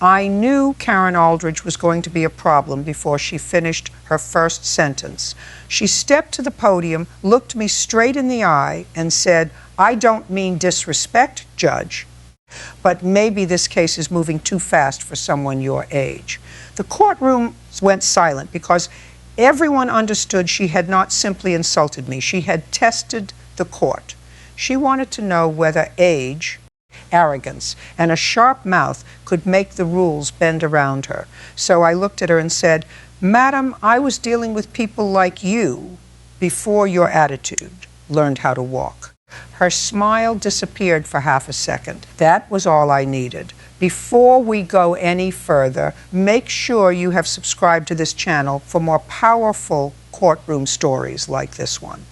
I knew Karen Aldridge was going to be a problem before she finished her first sentence. She stepped to the podium, looked me straight in the eye, and said, "I don't mean disrespect, Judge, but maybe this case is moving too fast for someone your age." The courtroom went silent because everyone understood she had not simply insulted me. She had tested the court. She wanted to know whether age, arrogance, and a sharp mouth could make the rules bend around her. So I looked at her and said, "Madam, I was dealing with people like you before your attitude learned how to walk." Her smile disappeared for half a second. That was all I needed. Before we go any further, make sure you have subscribed to this channel for more powerful courtroom stories like this one.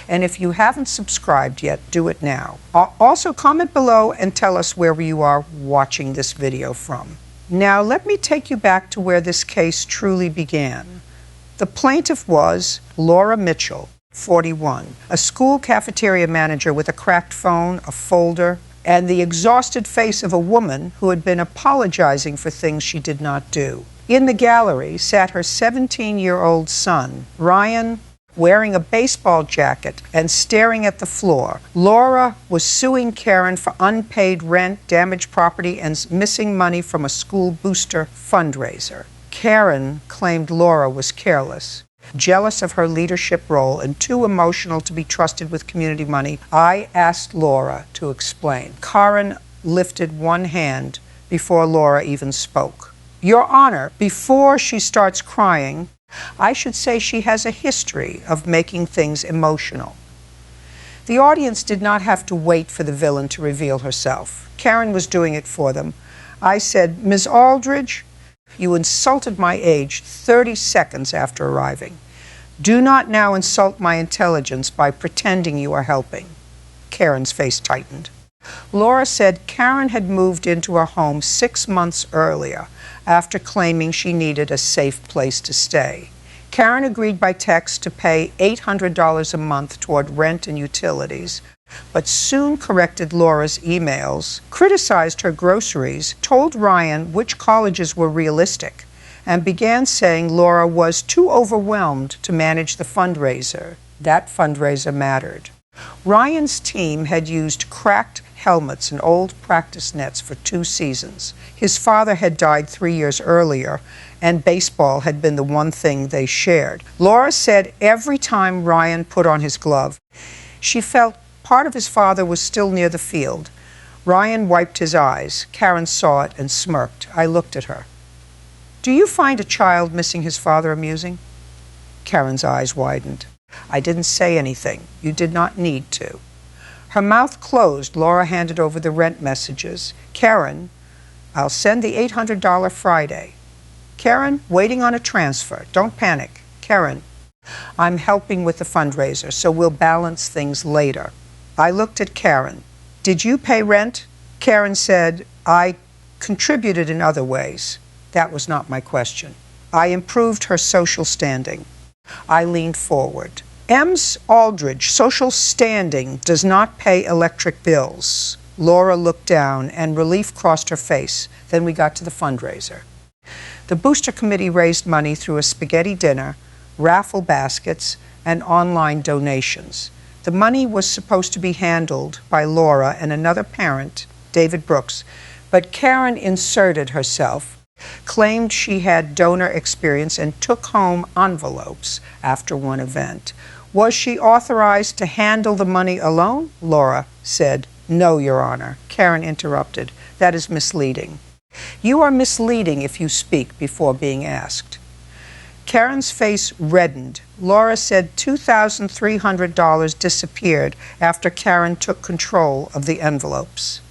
And if you haven't subscribed yet, do it now. Also, comment below and tell us where you are watching this video from. Now, let me take you back to where this case truly began. The plaintiff was Laura Mitchell, 41, a school cafeteria manager with a cracked phone, a folder, and the exhausted face of a woman who had been apologizing for things she did not do. In the gallery sat her 17-year-old son, Ryan, wearing a baseball jacket and staring at the floor. Laura was suing Karen for unpaid rent, damaged property, and missing money from a school booster fundraiser. Karen claimed Laura was careless, jealous of her leadership role, and too emotional to be trusted with community money. I asked Laura to explain. Karen lifted one hand before Laura even spoke. "Your Honor, before she starts crying, I should say she has a history of making things emotional." The audience did not have to wait for the villain to reveal herself. Karen was doing it for them. I said, "Ms. Aldridge, you insulted my age 30 seconds after arriving. Do not now insult my intelligence by pretending you are helping." Karen's face tightened. Laura said Karen had moved into her home 6 months earlier after claiming she needed a safe place to stay. Karen agreed by text to pay $800 a month toward rent and utilities, but soon corrected Laura's emails, criticized her groceries, told Ryan which colleges were realistic, and began saying Laura was too overwhelmed to manage the fundraiser. That fundraiser mattered. Ryan's team had used cracked helmets and old practice nets for 2 seasons. His father had died 3 years earlier, and baseball had been the one thing they shared. Laura said every time Ryan put on his glove, she felt part of his father was still near the field. Ryan wiped his eyes. Karen saw it and smirked. I looked at her. "Do you find a child missing his father amusing?" Karen's eyes widened. I didn't say anything. You did not need to. Her mouth closed. Laura handed over the rent messages. "Karen, I'll send the $800 Friday." "Karen, waiting on a transfer. Don't panic." "Karen, I'm helping with the fundraiser, so we'll balance things later." I looked at Karen. "Did you pay rent?" Karen said, "I contributed in other ways." That was not my question. I improved her social standing. I leaned forward. "Ms. Aldridge, social standing does not pay electric bills." Laura looked down and relief crossed her face. Then we got to the fundraiser. The booster committee raised money through a spaghetti dinner, raffle baskets, and online donations. The money was supposed to be handled by Laura and another parent, David Brooks, but Karen inserted herself, claimed she had donor experience, and took home envelopes after one event. Was she authorized to handle the money alone? Laura said, "No, Your Honor." Karen interrupted. "That is misleading. You are misleading if you speak before being asked." Karen's face reddened. Laura said $2,300 disappeared after Karen took control of the envelopes.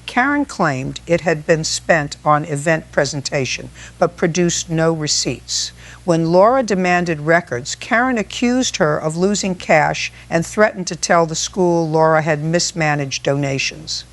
Karen claimed it had been spent on event presentation, but produced no receipts. When Laura demanded records, Karen accused her of losing cash and threatened to tell the school Laura had mismanaged donations.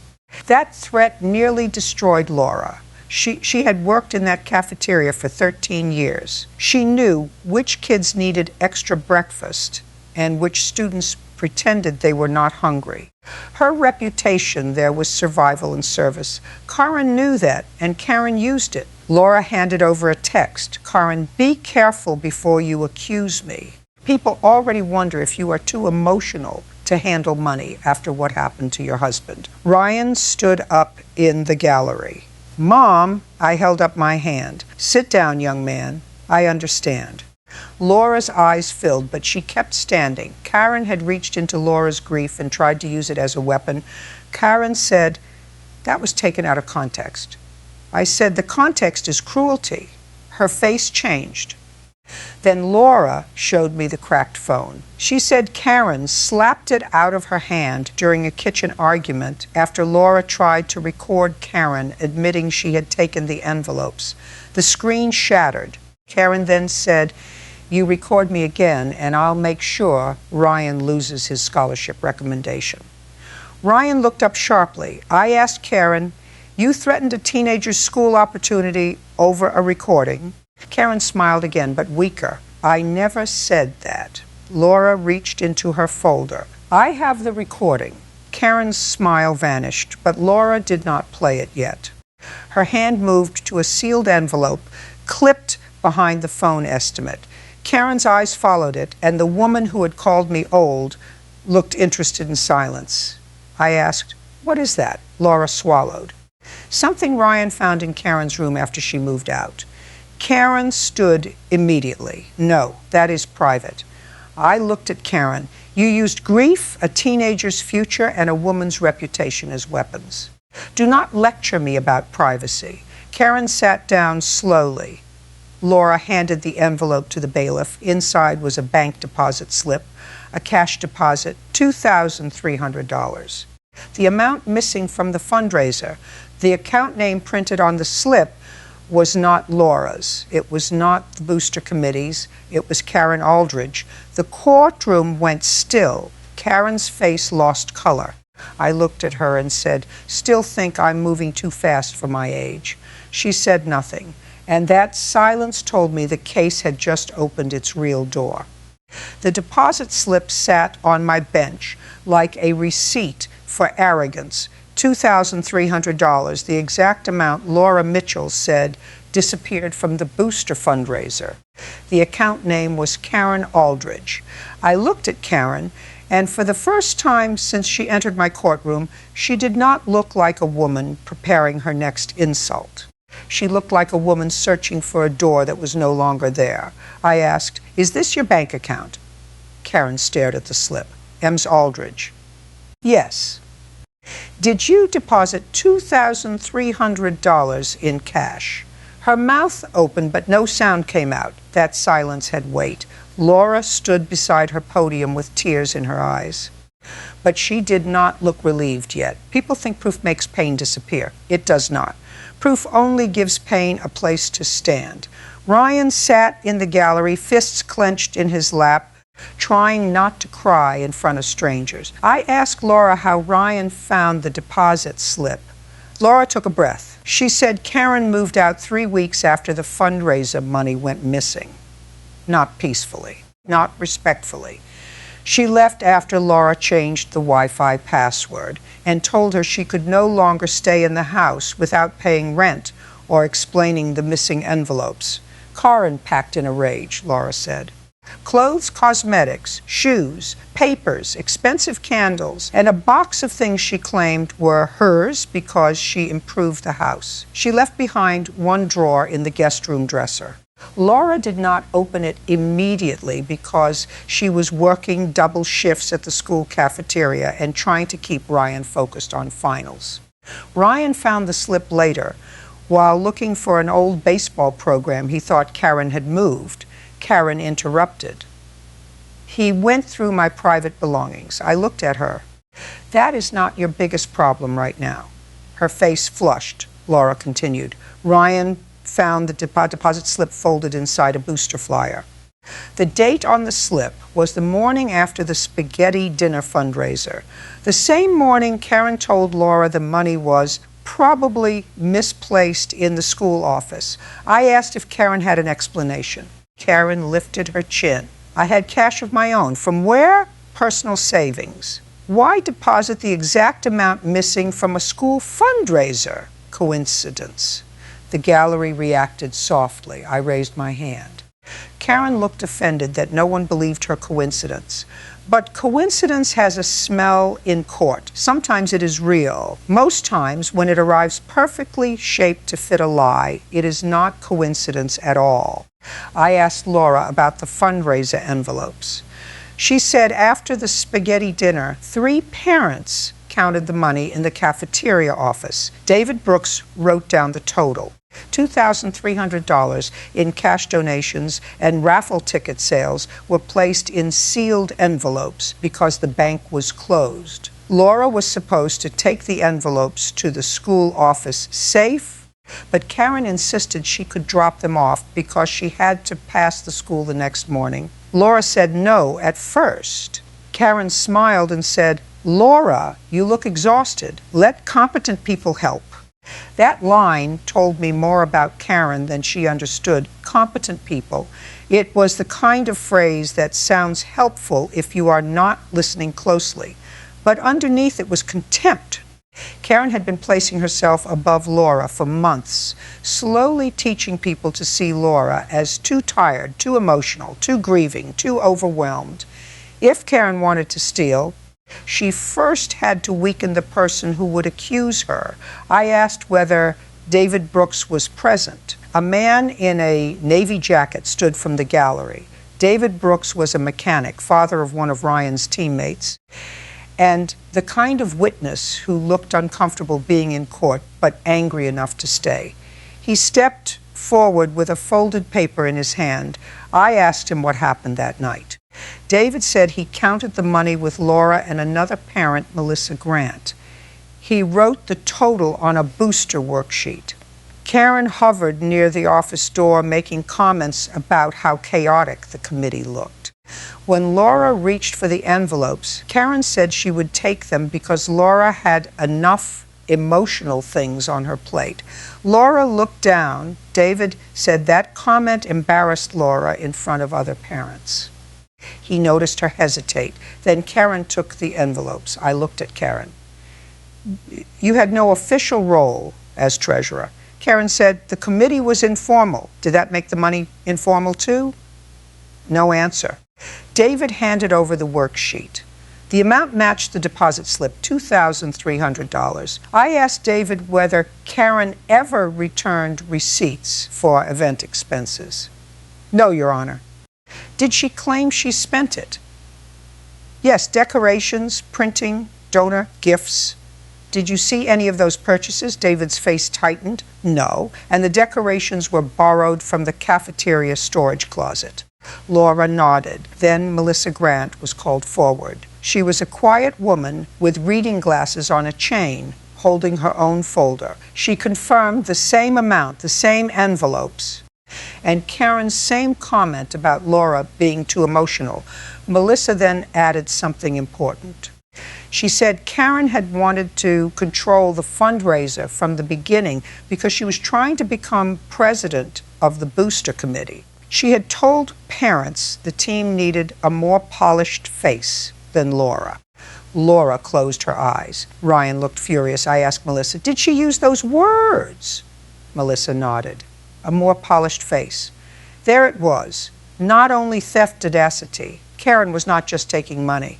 That threat nearly destroyed Laura. She had worked in that cafeteria for 13 years. She knew which kids needed extra breakfast and which students pretended they were not hungry. Her reputation there was survival and service. Karen knew that, and Karen used it. Laura handed over a text. Karen, be careful before you accuse me. People already wonder if you are too emotional to handle money after what happened to your husband. Ryan stood up in the gallery. Mom, I held up my hand. Sit down, young man. I understand. Laura's eyes filled, but she kept standing. Karen had reached into Laura's grief and tried to use it as a weapon. Karen said, that was taken out of context. I said, the context is cruelty. Her face changed. Then Laura showed me the cracked phone. She said Karen slapped it out of her hand during a kitchen argument after Laura tried to record Karen admitting she had taken the envelopes. The screen shattered. Karen then said, you record me again and I'll make sure Ryan loses his scholarship recommendation. Ryan looked up sharply. I asked Karen, you threatened a teenager's school opportunity over a recording. Karen smiled again, but weaker. I never said that. Laura reached into her folder. I have the recording. Karen's smile vanished, but Laura did not play it yet. Her hand moved to a sealed envelope, clipped behind the phone estimate. Karen's eyes followed it, and the woman who had called me old looked interested in silence. I asked, what is that? Laura swallowed. Something Ryan found in Karen's room after she moved out. Karen stood immediately. No, that is private. I looked at Karen. You used grief, a teenager's future, and a woman's reputation as weapons. Do not lecture me about privacy. Karen sat down slowly. Laura handed the envelope to the bailiff. Inside was a bank deposit slip, a cash deposit, $2,300. The amount missing from the fundraiser, the account name printed on the slip, was not Laura's. It was not the booster committee's. It was Karen Aldridge. The courtroom went still. Karen's face lost color. I looked at her and said, still think I'm moving too fast for my age. She said nothing, and that silence told me the case had just opened its real door. The deposit slip sat on my bench like a receipt for arrogance. $2,300, the exact amount Laura Mitchell said disappeared from the booster fundraiser. The account name was Karen Aldridge. I looked at Karen, and for the first time since she entered my courtroom, she did not look like a woman preparing her next insult. She looked like a woman searching for a door that was no longer there. I asked, is this your bank account? Karen stared at the slip. Ems Aldridge. Yes. Did you deposit $2,300 in cash? Her mouth opened, but no sound came out. That silence had weight. Laura stood beside her podium with tears in her eyes. But she did not look relieved yet. People think proof makes pain disappear. It does not. Proof only gives pain a place to stand. Ryan sat in the gallery, fists clenched in his lap, trying not to cry in front of strangers. I asked Laura how Ryan found the deposit slip. Laura took a breath. She said Karen moved out 3 weeks after the fundraiser money went missing. Not peacefully, not respectfully. She left after Laura changed the Wi-Fi password and told her she could no longer stay in the house without paying rent or explaining the missing envelopes. Karen packed in a rage, Laura said. Clothes, cosmetics, shoes, papers, expensive candles, and a box of things she claimed were hers because she improved the house. She left behind one drawer in the guest room dresser. Laura did not open it immediately because she was working double shifts at the school cafeteria and trying to keep Ryan focused on finals. Ryan found the slip later. While looking for an old baseball program he thought Karen had moved, Karen interrupted. He went through my private belongings. I looked at her. That is not your biggest problem right now. Her face flushed. Laura continued. Ryan found the deposit slip folded inside a booster flyer. The date on the slip was the morning after the spaghetti dinner fundraiser. The same morning Karen told Laura the money was probably misplaced in the school office. I asked if Karen had an explanation. Karen lifted her chin. I had cash of my own. From where? personal savings. Why deposit the exact amount missing from a school fundraiser? Coincidence. The gallery reacted softly. I raised my hand. Karen looked offended that no one believed her coincidence. But coincidence has a smell in court. Sometimes it is real. Most times, when it arrives perfectly shaped to fit a lie, it is not coincidence at all. I asked Laura about the fundraiser envelopes. She said after the spaghetti dinner, 3 parents counted the money in the cafeteria office. David Brooks wrote down the total. $2,300 in cash donations and raffle ticket sales were placed in sealed envelopes because the bank was closed. Laura was supposed to take the envelopes to the school office safe, but Karen insisted she could drop them off because she had to pass the school the next morning. Laura said no at first. Karen smiled and said, "Laura, you look exhausted. Let competent people help." That line told me more about Karen than she understood. Competent people. It was the kind of phrase that sounds helpful if you are not listening closely. But underneath it was contempt. Karen had been placing herself above Laura for months, slowly teaching people to see Laura as too tired, too emotional, too grieving, too overwhelmed. If Karen wanted to steal, she first had to weaken the person who would accuse her. I asked whether David Brooks was present. A man in a navy jacket stood from the gallery. David Brooks was a mechanic, father of one of Ryan's teammates, and the kind of witness who looked uncomfortable being in court, but angry enough to stay. He stepped forward with a folded paper in his hand. I asked him what happened that night. David said he counted the money with Laura and another parent, Melissa Grant. He wrote the total on a booster worksheet. Karen hovered near the office door, making comments about how chaotic the committee looked. When Laura reached for the envelopes, Karen said she would take them because Laura had enough emotional things on her plate. Laura looked down. David said that comment embarrassed Laura in front of other parents. He noticed her hesitate. Then Karen took the envelopes. I looked at Karen. "You had no official role as treasurer." Karen said, "The committee was informal." Did that make the money informal too? No answer. David handed over the worksheet. The amount matched the deposit slip, $2,300. I asked David whether Karen ever returned receipts for event expenses. "No, Your Honor." Did she claim she spent it? Yes, decorations, printing, donor gifts. Did you see any of those purchases? David's face tightened. No, and the decorations were borrowed from the cafeteria storage closet. Laura nodded. Then Melissa Grant was called forward. She was a quiet woman with reading glasses on a chain, holding her own folder. She confirmed the same amount, the same envelopes, and Karen's same comment about Laura being too emotional. Melissa then added something important. She said Karen had wanted to control the fundraiser from the beginning because she was trying to become president of the booster committee. She had told parents the team needed a more polished face than Laura. Laura closed her eyes. Ryan looked furious. I asked Melissa, "Did she use those words?" Melissa nodded. A more polished face. There it was. Not only theft audacity. Karen was not just taking money.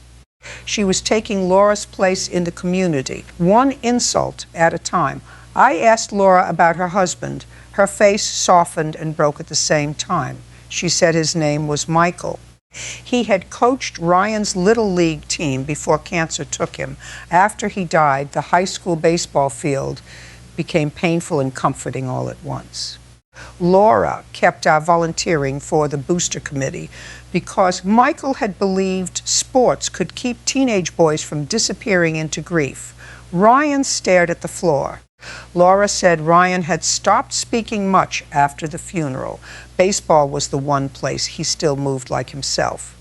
She was taking Laura's place in the community, one insult at a time. I asked Laura about her husband. Her face softened and broke at the same time. She said his name was Michael. He had coached Ryan's Little League team before cancer took him. After he died, the high school baseball field became painful and comforting all at once. Laura kept volunteering for the booster committee because Michael had believed sports could keep teenage boys from disappearing into grief. Ryan stared at the floor. Laura said Ryan had stopped speaking much after the funeral. Baseball was the one place he still moved like himself.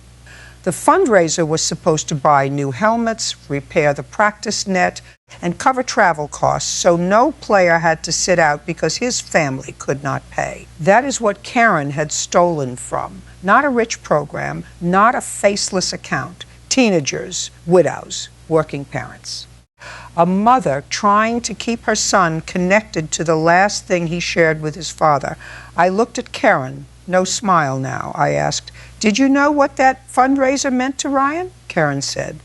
The fundraiser was supposed to buy new helmets, repair the practice net, and cover travel costs so no player had to sit out because his family could not pay. That is what Karen had stolen from. Not a rich program, not a faceless account. teenagers, widows, working parents. A mother trying to keep her son connected to the last thing he shared with his father. I looked at Karen. No smile now. I asked, "Did you know what that fundraiser meant to Ryan?" Karen said,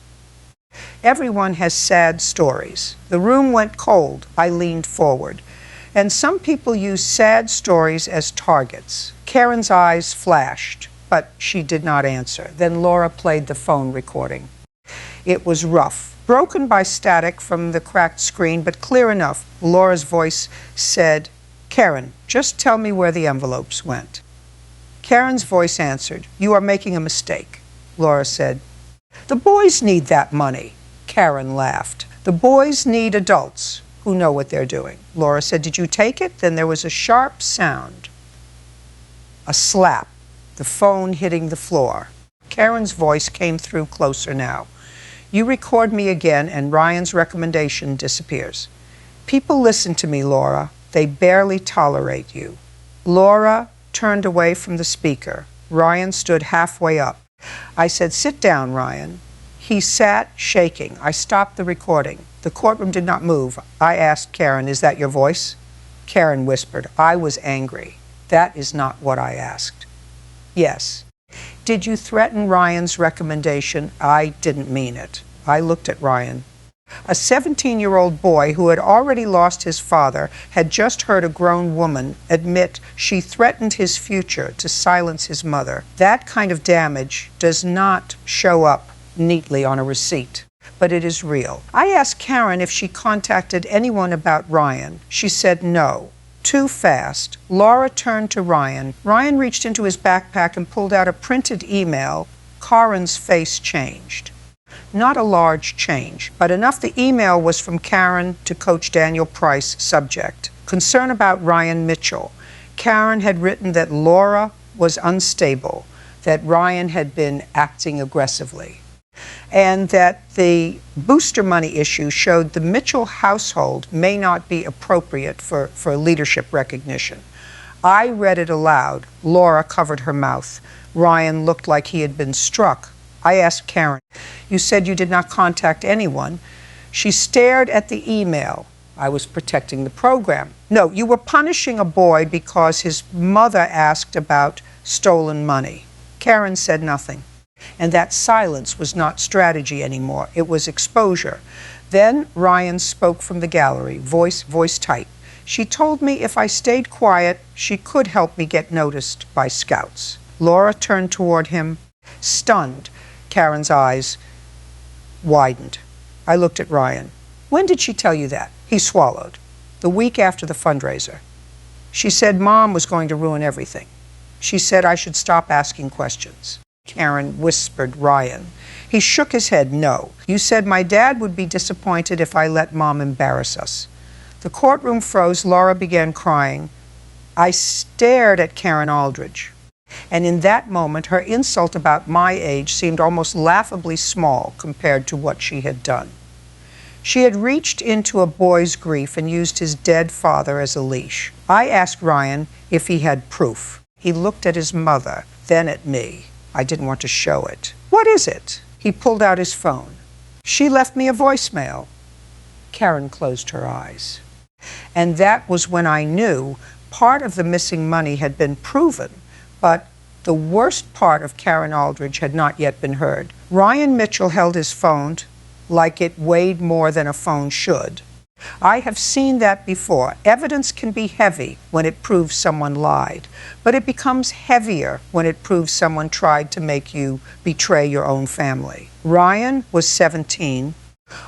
"Everyone has sad stories." The room went cold. I leaned forward. "And some people use sad stories as targets." Karen's eyes flashed, but she did not answer. Then Laura played the phone recording. It was rough, broken by static from the cracked screen, but clear enough. Laura's voice said, "Karen, just tell me where the envelopes went." Karen's voice answered, "You are making a mistake." Laura said, "The boys need that money." Karen laughed. "The boys need adults who know what they're doing." Laura said, "Did you take it?" Then there was a sharp sound. A slap, the phone hitting the floor. Karen's voice came through closer now. "You record me again and Ryan's recommendation disappears." "People listen to me, Laura. They barely tolerate you." Laura turned away from the speaker. Ryan stood halfway up. I said, "Sit down, Ryan." He sat, shaking. I stopped the recording. The courtroom did not move. I asked Karen, "Is that your voice?" Karen whispered. I was angry. "That is not what I asked." "Yes." "Did you threaten Ryan's recommendation?" "I didn't mean it." I looked at Ryan. A 17-year-old boy who had already lost his father had just heard a grown woman admit she threatened his future to silence his mother. That kind of damage does not show up neatly on a receipt, but it is real. I asked Karen if she contacted anyone about Ryan. She said no. Too fast. Laura turned to Ryan. Ryan reached into his backpack and pulled out a printed email. Karen's face changed. Not a large change, but enough. The email was from Karen to Coach Daniel Price. Subject: concern about Ryan Mitchell. Karen had written that Laura was unstable, that Ryan had been acting aggressively, and that the booster money issue showed the Mitchell household may not be appropriate for leadership recognition. I read it aloud. Laura covered her mouth. Ryan looked like he had been struck. I asked Karen, "You said you did not contact anyone." She stared at the email. I was protecting the program. "No, you were punishing a boy because his mother asked about stolen money." Karen said nothing. And that silence was not strategy anymore. It was exposure. Then Ryan spoke from the gallery, voice tight. "She told me if I stayed quiet, she could help me get noticed by scouts." Laura turned toward him, stunned. Karen's eyes widened. I looked at Ryan. "When did she tell you that?" He swallowed. "The week after the fundraiser. She said Mom was going to ruin everything. She said I should stop asking questions." Karen whispered Ryan. He shook his head. "No. You said my dad would be disappointed if I let Mom embarrass us." The courtroom froze. Laura began crying. I stared at Karen Aldridge. And in that moment, her insult about my age seemed almost laughably small compared to what she had done. She had reached into a boy's grief and used his dead father as a leash. I asked Ryan if he had proof. He looked at his mother, then at me. I didn't want to show it. "What is it?" He pulled out his phone. "She left me a voicemail." Karen closed her eyes. And that was when I knew part of the missing money had been proven, but the worst part of Karen Aldridge had not yet been heard. Ryan Mitchell held his phone like it weighed more than a phone should. I have seen that before. Evidence can be heavy when it proves someone lied, but it becomes heavier when it proves someone tried to make you betray your own family. Ryan was 17,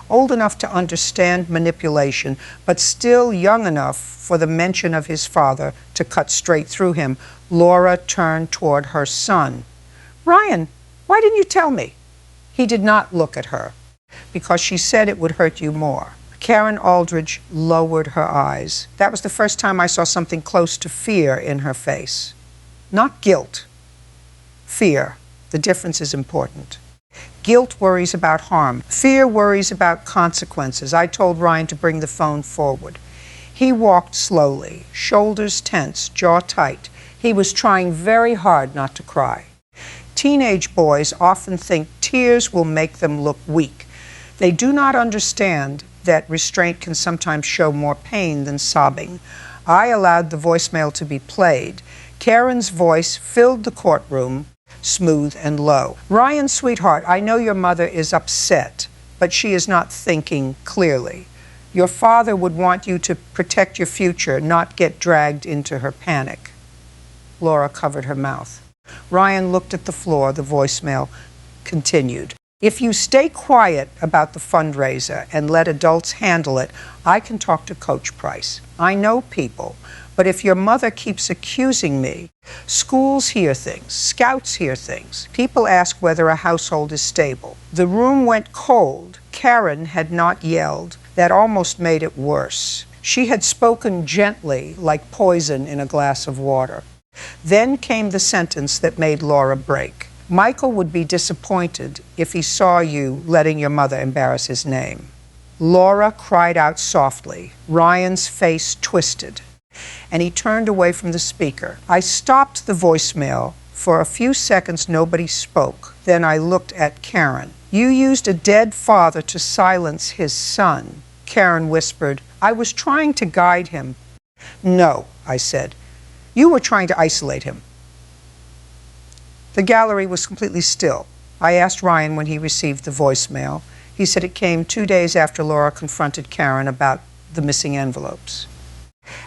old enough to understand manipulation, but still young enough for the mention of his father to cut straight through him. Laura turned toward her son. "Ryan, why didn't you tell me?" He did not look at her, because she said it would hurt you more. Karen Aldridge lowered her eyes. That was the first time I saw something close to fear in her face. Not guilt. Fear. The difference is important. Guilt worries about harm. Fear worries about consequences. I told Ryan to bring the phone forward. He walked slowly, shoulders tense, jaw tight. He was trying very hard not to cry. Teenage boys often think tears will make them look weak. They do not understand that restraint can sometimes show more pain than sobbing. I allowed the voicemail to be played. Karen's voice filled the courtroom, smooth and low. Ryan, sweetheart, I know your mother is upset, but she is not thinking clearly. Your father would want you to protect your future, not get dragged into her panic. Laura covered her mouth. Ryan looked at the floor. The voicemail continued. If you stay quiet about the fundraiser and let adults handle it, I can talk to Coach Price. I know people, but if your mother keeps accusing me, schools hear things, scouts hear things. People ask whether a household is stable. The room went cold. Karen had not yelled. That almost made it worse. She had spoken gently, like poison in a glass of water. Then came the sentence that made Laura break. Michael would be disappointed if he saw you letting your mother embarrass his name. Laura cried out softly. Ryan's face twisted, and he turned away from the speaker. I stopped the voicemail. For a few seconds, nobody spoke. Then I looked at Karen. You used a dead father to silence his son, Karen whispered. I was trying to guide him. No, I said. You were trying to isolate him. The gallery was completely still. I asked Ryan when he received the voicemail. He said it came 2 days after Laura confronted Karen about the missing envelopes.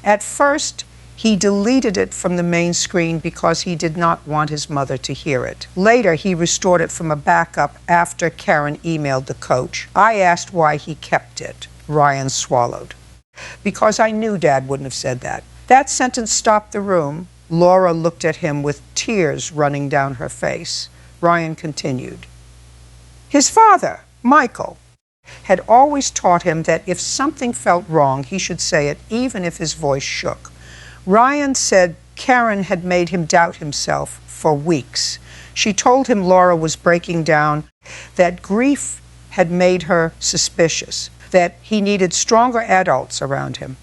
At first, he deleted it from the main screen because he did not want his mother to hear it. Later, he restored it from a backup after Karen emailed the coach. I asked why he kept it. Ryan swallowed. Because I knew Dad wouldn't have said that. That sentence stopped the room. Laura looked at him with tears running down her face. Ryan continued. His father, Michael, had always taught him that if something felt wrong, he should say it, even if his voice shook. Ryan said Karen had made him doubt himself for weeks. She told him Laura was breaking down, that grief had made her suspicious, that he needed stronger adults around him.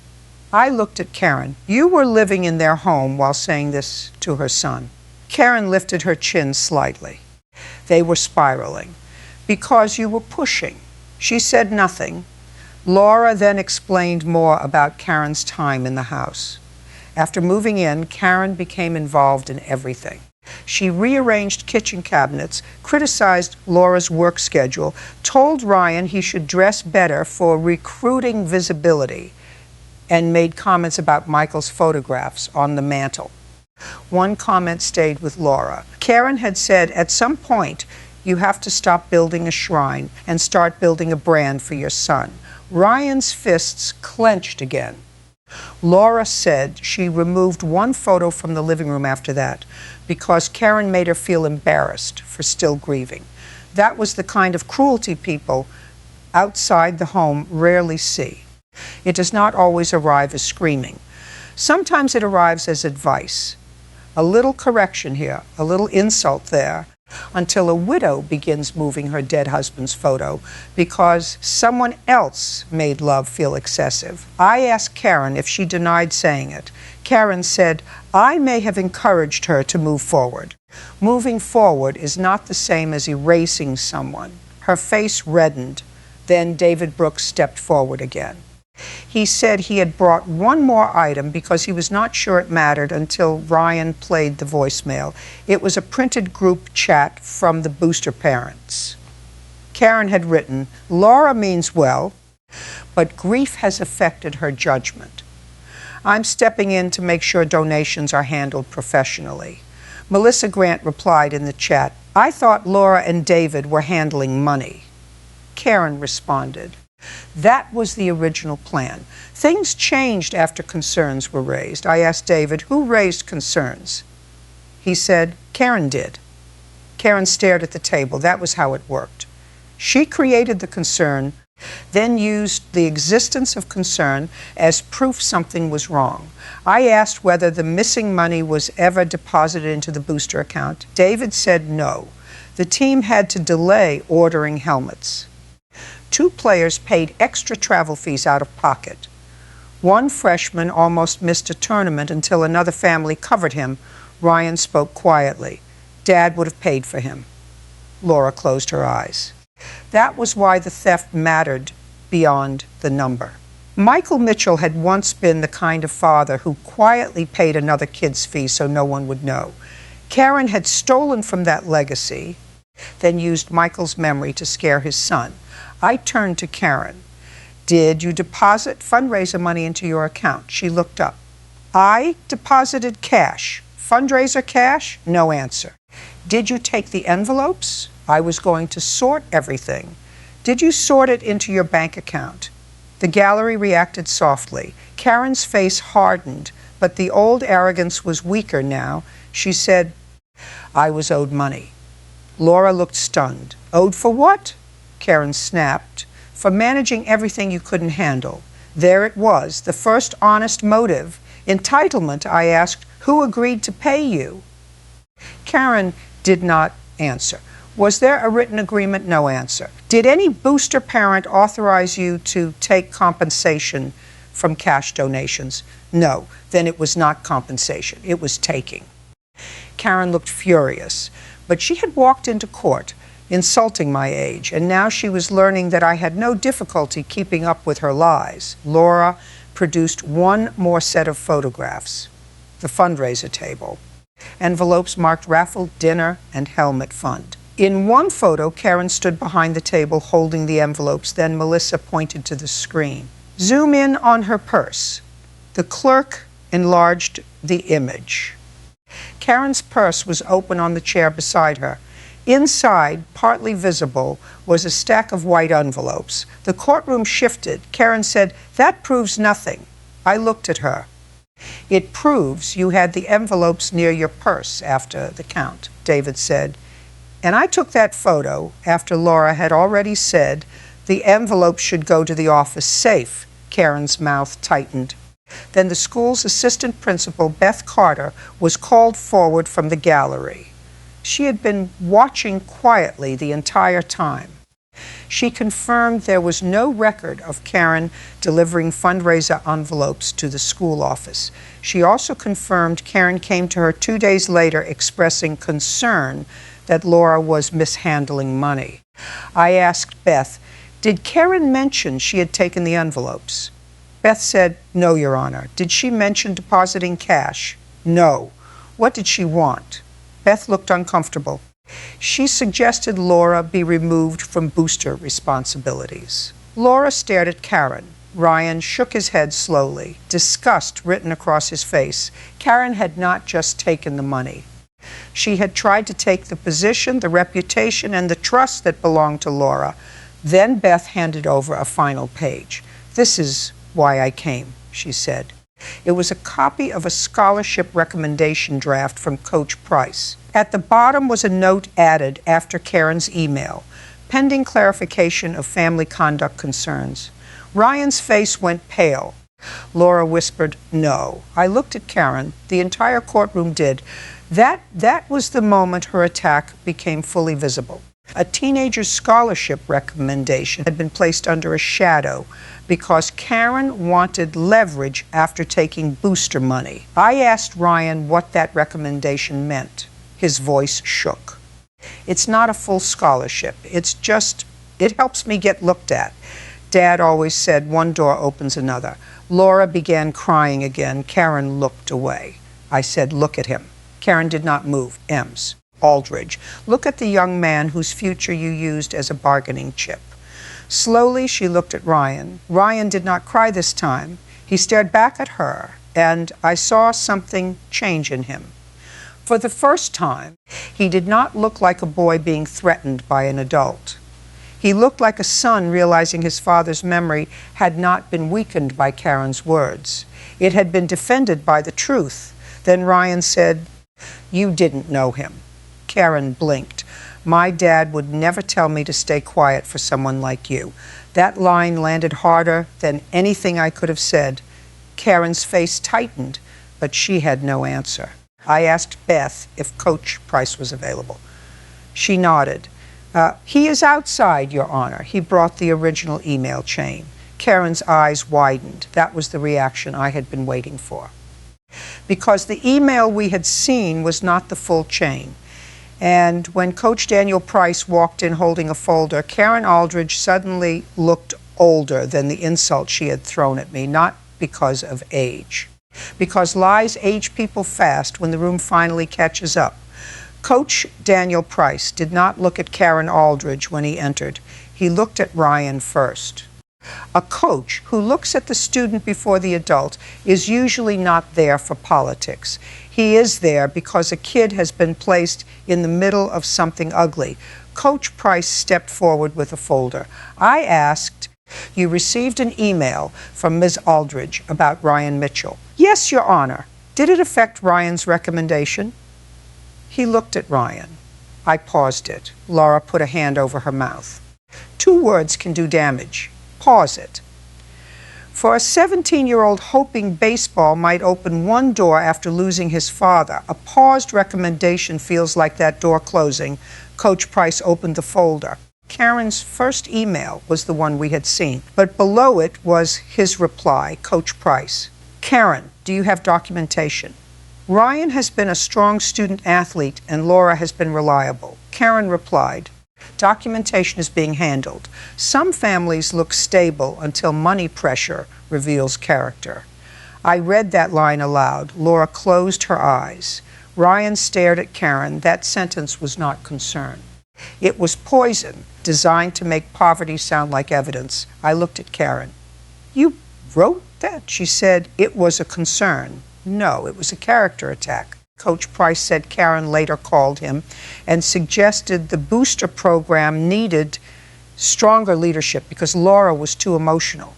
I looked at Karen. You were living in their home while saying this to her son. Karen lifted her chin slightly. They were spiraling. Because you were pushing. She said nothing. Laura then explained more about Karen's time in the house. After moving in, Karen became involved in everything. She rearranged kitchen cabinets, criticized Laura's work schedule, told Ryan he should dress better for recruiting visibility, and made comments about Michael's photographs on the mantle. One comment stayed with Laura. Karen had said, at some point, you have to stop building a shrine and start building a brand for your son. Ryan's fists clenched again. Laura said she removed one photo from the living room after that because Karen made her feel embarrassed for still grieving. That was the kind of cruelty people outside the home rarely see. It does not always arrive as screaming. Sometimes it arrives as advice. A little correction here, a little insult there, until a widow begins moving her dead husband's photo because someone else made love feel excessive. I asked Karen if she denied saying it. Karen said, I may have encouraged her to move forward. Moving forward is not the same as erasing someone. Her face reddened. Then David Brooks stepped forward again. He said he had brought one more item because he was not sure it mattered until Ryan played the voicemail. It was a printed group chat from the booster parents. Karen had written, Laura means well, but grief has affected her judgment. I'm stepping in to make sure donations are handled professionally. Melissa Grant replied in the chat, I thought Laura and David were handling money. Karen responded, that was the original plan. Things changed after concerns were raised. I asked David, who raised concerns? He said, Karen did. Karen stared at the table. That was how it worked. She created the concern, then used the existence of concern as proof something was wrong. I asked whether the missing money was ever deposited into the booster account. David said no. The team had to delay ordering helmets. 2 players paid extra travel fees out of pocket. One freshman almost missed a tournament until another family covered him. Ryan spoke quietly. Dad would have paid for him. Laura closed her eyes. That was why the theft mattered beyond the number. Michael Mitchell had once been the kind of father who quietly paid another kid's fee so no one would know. Karen had stolen from that legacy, then used Michael's memory to scare his son. I turned to Karen. Did you deposit fundraiser money into your account? She looked up. I deposited cash. Fundraiser cash? No answer. Did you take the envelopes? I was going to sort everything. Did you sort it into your bank account? The gallery reacted softly. Karen's face hardened, but the old arrogance was weaker now. She said, I was owed money. Laura looked stunned. Owed for what? Karen snapped. For managing everything you couldn't handle. There it was, the first honest motive. Entitlement, I asked, who agreed to pay you? Karen did not answer. Was there a written agreement? No answer. Did any booster parent authorize you to take compensation from cash donations? No. Then it was not compensation. It was taking. Karen looked furious, but she had walked into court, insulting my age, and now she was learning that I had no difficulty keeping up with her lies. Laura produced one more set of photographs, the fundraiser table, envelopes marked raffle, dinner, and helmet fund. In one photo, Karen stood behind the table holding the envelopes, then Melissa pointed to the screen. Zoom in on her purse. The clerk enlarged the image. Karen's purse was open on the chair beside her. Inside, partly visible, was a stack of white envelopes. The courtroom shifted. Karen said, that proves nothing. I looked at her. It proves you had the envelopes near your purse after the count, David said. And I took that photo after Laura had already said the envelope should go to the office safe. Karen's mouth tightened. Then the school's assistant principal, Beth Carter, was called forward from the gallery. She had been watching quietly the entire time. She confirmed there was no record of Karen delivering fundraiser envelopes to the school office. She also confirmed Karen came to her 2 days later expressing concern that Laura was mishandling money. I asked Beth, did Karen mention she had taken the envelopes? Beth said, no, Your Honor. Did she mention depositing cash? No. What did she want? Beth looked uncomfortable. She suggested Laura be removed from booster responsibilities. Laura stared at Karen. Ryan shook his head slowly, disgust written across his face. Karen had not just taken the money. She had tried to take the position, the reputation, and the trust that belonged to Laura. Then Beth handed over a final page. This is why I came, she said. It was a copy of a scholarship recommendation draft from Coach Price. At the bottom was a note added after Karen's email, pending clarification of family conduct concerns. Ryan's face went pale. Laura whispered, no. I looked at Karen. The entire courtroom did. That was the moment her attack became fully visible. A teenager's scholarship recommendation had been placed under a shadow because Karen wanted leverage after taking booster money. I asked Ryan what that recommendation meant. His voice shook. It's not a full scholarship. It helps me get looked at. Dad always said one door opens another. Laura began crying again. Karen looked away. I said, look at him. Karen did not move. Ems. Aldridge. Look at the young man whose future you used as a bargaining chip. Slowly, she looked at Ryan. Ryan did not cry this time. He stared back at her, and I saw something change in him. For the first time, he did not look like a boy being threatened by an adult. He looked like a son realizing his father's memory had not been weakened by Karen's words. It had been defended by the truth. Then Ryan said, you didn't know him. Karen blinked. My dad would never tell me to stay quiet for someone like you. That line landed harder than anything I could have said. Karen's face tightened, but she had no answer. I asked Beth if Coach Price was available. She nodded. He is outside, Your Honor. He brought the original email chain. Karen's eyes widened. That was the reaction I had been waiting for. Because the email we had seen was not the full chain. And when Coach Daniel Price walked in holding a folder, Karen Aldridge suddenly looked older than the insult she had thrown at me, not because of age. Because lies age people fast when the room finally catches up. Coach Daniel Price did not look at Karen Aldridge when he entered. He looked at Ryan first. A coach who looks at the student before the adult is usually not there for politics. He is there because a kid has been placed in the middle of something ugly. Coach Price stepped forward with a folder. I asked, "You received an email from Ms. Aldridge about Ryan Mitchell." "Yes, Your Honor." "Did it affect Ryan's recommendation?" He looked at Ryan. I paused it. Laura put a hand over her mouth. "Two words can do damage. Pause it." For a 17-year-old hoping baseball might open one door after losing his father, a paused recommendation feels like that door closing. Coach Price opened the folder. Karen's first email was the one we had seen, but below it was his reply, Coach Price. "Karen, do you have documentation?" "Ryan has been a strong student athlete and Laura has been reliable." Karen replied, "Documentation is being handled. Some families look stable until money pressure reveals character." I read that line aloud. Laura closed her eyes. Ryan stared at Karen. That sentence was not concern. It was poison, designed to make poverty sound like evidence. I looked at Karen. "You wrote that?" She said. "It was a concern." "No, it was a character attack." Coach Price said Karen later called him and suggested the booster program needed stronger leadership because Laura was too emotional.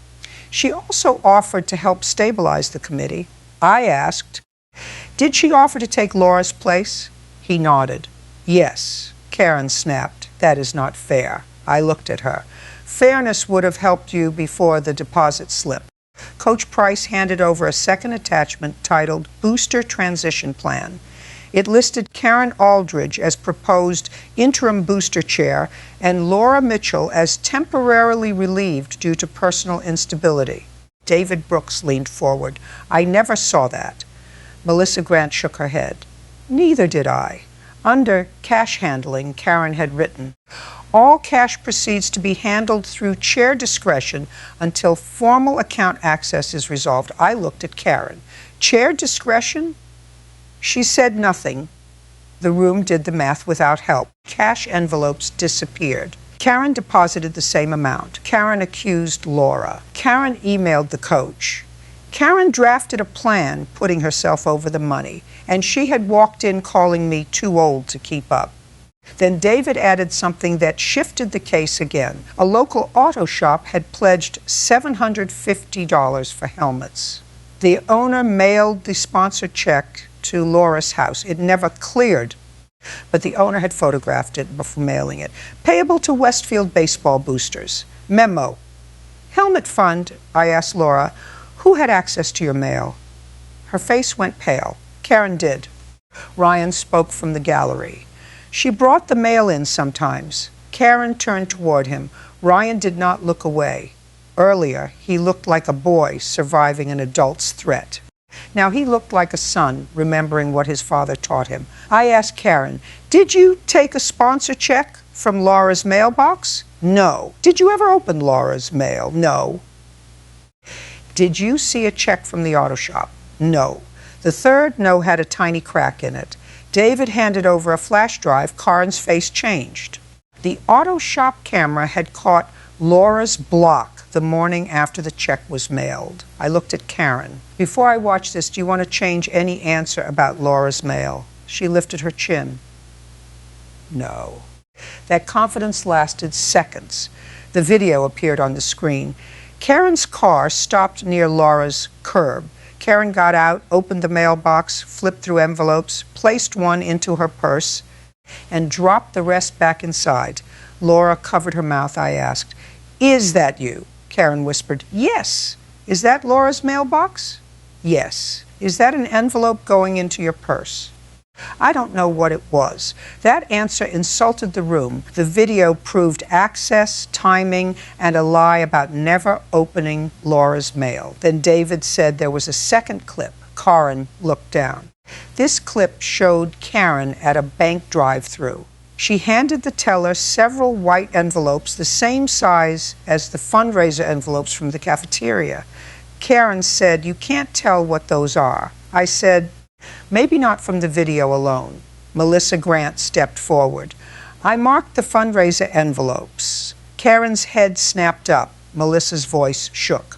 She also offered to help stabilize the committee. I asked, "Did she offer to take Laura's place?" He nodded. "Yes." Karen snapped, "That is not fair." I looked at her. "Fairness would have helped you before the deposit slip." Coach Price handed over a second attachment titled Booster Transition Plan. It listed Karen Aldridge as proposed interim booster chair and Laura Mitchell as temporarily relieved due to personal instability. David Brooks leaned forward. "I never saw that." Melissa Grant shook her head. "Neither did I." Under cash handling, Karen had written, "All cash proceeds to be handled through chair discretion until formal account access is resolved." I looked at Karen. "Chair discretion?" She said nothing. The room did the math without help. Cash envelopes disappeared. Karen deposited the same amount. Karen accused Laura. Karen emailed the coach. Karen drafted a plan, putting herself over the money, and she had walked in calling me too old to keep up. Then David added something that shifted the case again. A local auto shop had pledged $750 for helmets. The owner mailed the sponsored check to Laura's house. It never cleared, but the owner had photographed it before mailing it. "Payable to Westfield Baseball Boosters." Memo. "Helmet Fund," I asked Laura, "who had access to your mail?" Her face went pale. Karen did. Ryan spoke from the gallery. "She brought the mail in sometimes." Karen turned toward him. Ryan did not look away. Earlier, he looked like a boy surviving an adult's threat. Now he looked like a son, remembering what his father taught him. I asked Karen, "Did you take a sponsor check from Laura's mailbox?" "No." "Did you ever open Laura's mail?" "No." "Did you see a check from the auto shop?" "No." The third no had a tiny crack in it. David handed over a flash drive. Karen's face changed. The auto shop camera had caught Laura's block the morning after the check was mailed. I looked at Karen. "Before I watch this, do you want to change any answer about Laura's mail?" She lifted her chin. "No." That confidence lasted seconds. The video appeared on the screen. Karen's car stopped near Laura's curb. Karen got out, opened the mailbox, flipped through envelopes, placed one into her purse, and dropped the rest back inside. Laura covered her mouth. I asked, "Is that you?" Karen whispered, "Yes." "Is that Laura's mailbox?" "Yes." "Is that an envelope going into your purse?" I don't know what it was. That answer insulted the room. The video proved access, timing, and a lie about never opening Laura's mail. Then David said there was a second clip. Karen looked down. This clip showed Karen at a bank drive-thru. She handed the teller several white envelopes the same size as the fundraiser envelopes from the cafeteria. Karen said, "You can't tell what those are." I said, "Maybe not from the video alone." Melissa Grant stepped forward. I marked the fundraiser envelopes. Karen's head snapped up. Melissa's voice shook.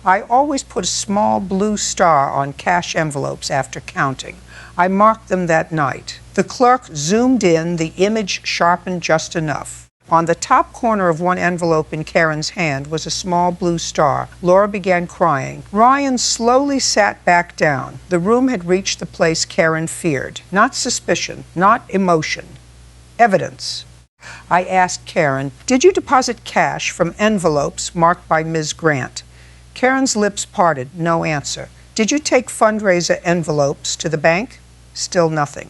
I always put a small blue star on cash envelopes after counting. I marked them that night. The clerk zoomed in, the image sharpened just enough. On the top corner of one envelope in Karen's hand was a small blue star. Laura began crying. Ryan slowly sat back down. The room had reached the place Karen feared. Not suspicion, not emotion. Evidence. I asked Karen, "Did you deposit cash from envelopes marked by Ms. Grant?" Karen's lips parted. No answer. "Did you take fundraiser envelopes to the bank?" Still nothing.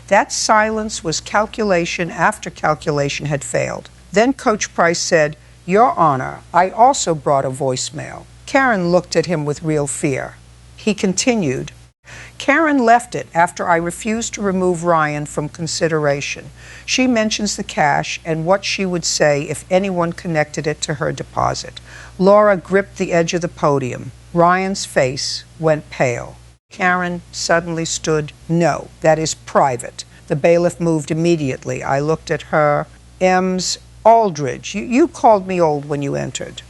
That silence was calculation after calculation had failed. Then Coach Price said, "Your Honor, I also brought a voicemail." Karen looked at him with real fear. He continued, "Karen left it after I refused to remove Ryan from consideration. She mentions the cash and what she would say if anyone connected it to her deposit." Laura gripped the edge of the podium. Ryan's face went pale. Karen suddenly stood. "No, that is private." The bailiff moved immediately. I looked at her. "Ems Aldridge, you called me old when you entered.